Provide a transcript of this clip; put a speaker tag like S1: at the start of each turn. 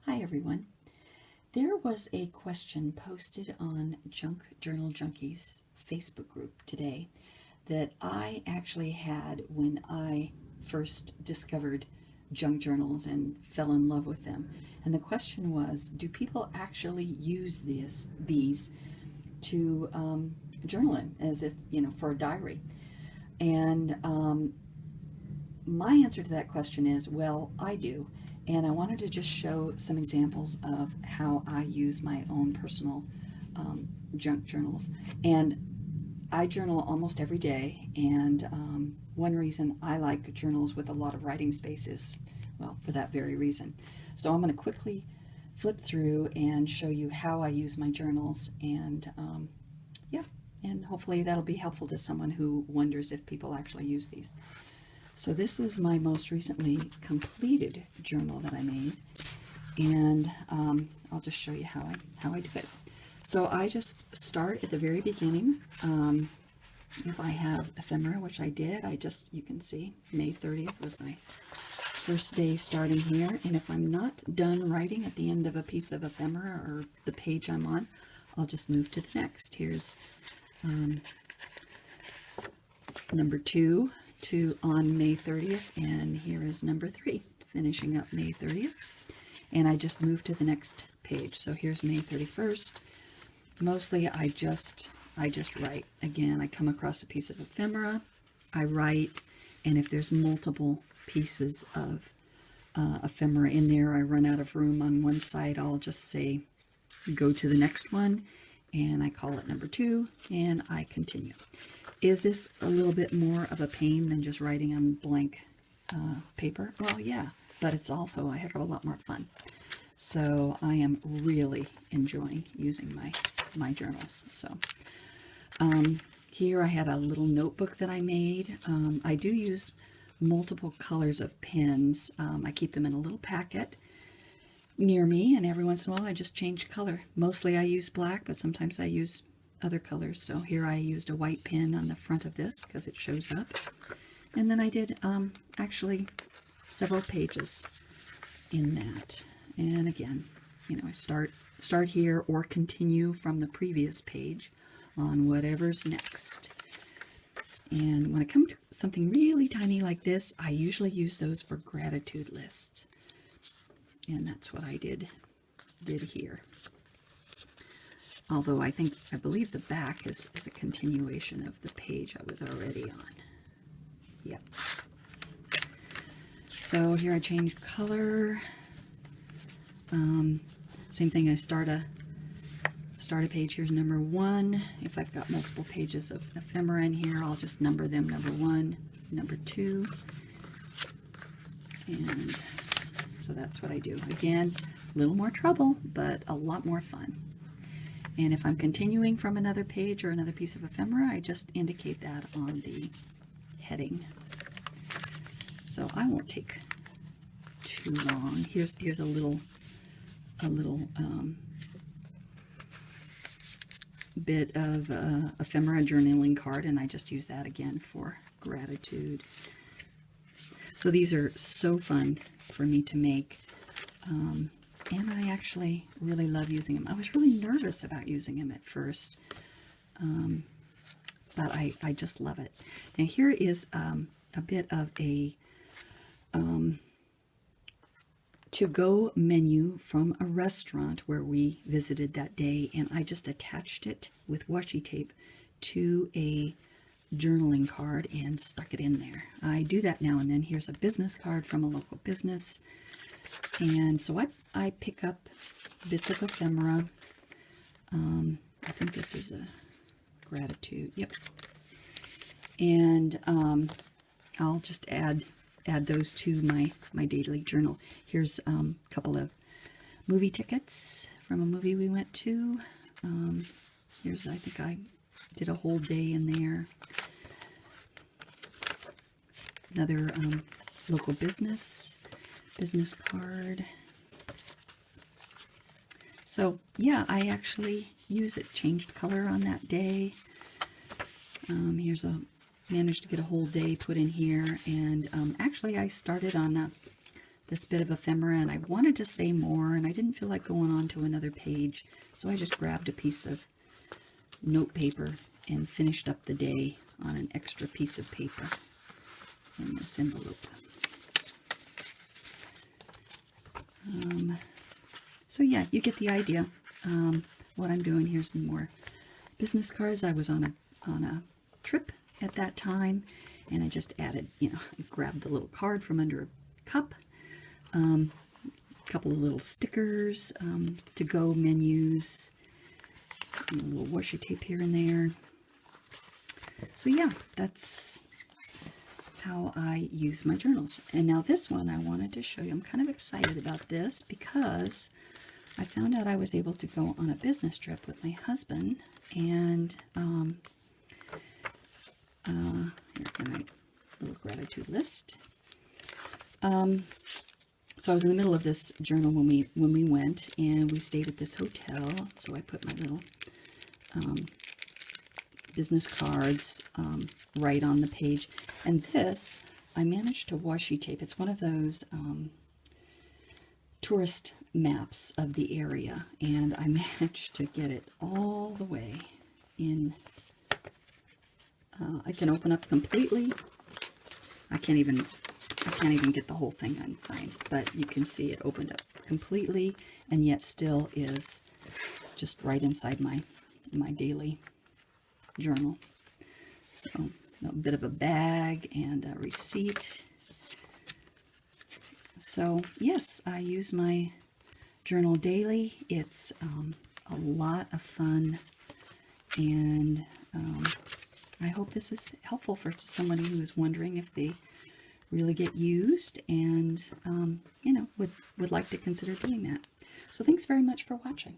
S1: Hi everyone. There was a question posted on Junk Journal Junkies Facebook group today that I actually had when I first discovered junk journals and fell in love with them. And the question was, do people actually use these to journal in, as if, for a diary? And my answer to that question is, well, I do. And I wanted to just show some examples of how I use my own personal junk journals. And I journal almost every day, and one reason I like journals with a lot of writing space is, well, for that very reason. So I'm going to quickly flip through and show you how I use my journals, and yeah, and hopefully that'll be helpful to someone who wonders if people actually use these. So this is my most recently completed journal that I made, and I'll just show you how I do it. So I just start at the very beginning. If I have ephemera, which I did, you can see May 30th was my first day starting here, and if I'm not done writing at the end of a piece of ephemera or the page I'm on, I'll just move to the next. Here's number 2 on May 30th, and here is number 3 finishing up May 30th, and I just moved to the next page. So here's May 31st. Mostly I just write. Again, I come across a piece of ephemera, I write, and if there's multiple pieces of ephemera in there, I run out of room on one side, I'll just say go to the next one, and I call it number 2, and I continue. Is this a little bit more of a pain than just writing on blank paper? Well, yeah, but it's also a heck of a lot more fun. So I am really enjoying using my journals. So here I had a little notebook that I made. I do use multiple colors of pens. I keep them in a little packet near me, and every once in a while I just change color. Mostly I use black, but sometimes I use other colors. So here I used a white pen on the front of this because it shows up. And then I did actually several pages in that. And again, I start here or continue from the previous page on whatever's next. And when I come to something really tiny like this, I usually use those for gratitude lists. And that's what I did here. Although I believe the back is a continuation of the page I was already on. Yep. So here I change color. Same thing, I start a page. Here's number 1. If I've got multiple pages of ephemera in here, I'll just number them number 1, number 2. And so that's what I do. Again, a little more trouble, but a lot more fun. And if I'm continuing from another page or another piece of ephemera, I just indicate that on the heading. So I won't take too long. Here's a little bit of ephemera journaling card, and I just use that again for gratitude. So these are so fun for me to make. And I actually really love using them. I was really nervous about using them at first, but I just love it. And here is a bit of a to-go menu from a restaurant where we visited that day, and I just attached it with washi tape to a journaling card and stuck it in there. I do that now and then. Here's a business card from a local business. And so I pick up bits of ephemera. I think this is a gratitude. Yep. And I'll just add those to my daily journal. Here's a couple of movie tickets from a movie we went to. Here's, I think I did a whole day in there. Another local business card. So yeah, I actually use it. Changed color on that day. Managed to get a whole day put in here, and actually I started on the this bit of ephemera, and I wanted to say more, and I didn't feel like going on to another page, so I just grabbed a piece of note paper and finished up the day on an extra piece of paper in this envelope. So yeah, you get the idea. What I'm doing, here's some more business cards. I was on a trip at that time, and I just added, I grabbed the little card from under a cup, a couple of little stickers, to-go menus, a little washi tape here and there. So yeah, that's how I use my journals. And now this one I wanted to show you. I'm kind of excited about this because I found out I was able to go on a business trip with my husband, and here's my little gratitude list. So I was in the middle of this journal when we went, and we stayed at this hotel. So I put my little business cards right on the page. And this, I managed to washi tape. It's one of those tourist maps of the area, and I managed to get it all the way in. I can open up completely. I can't even get the whole thing on frame, but you can see it opened up completely, and yet still is just right inside my daily journal. So a bit of a bag and a receipt. So yes, I use my journal daily. It's a lot of fun, and I hope this is helpful for somebody who is wondering if they really get used and would like to consider doing that. So thanks very much for watching.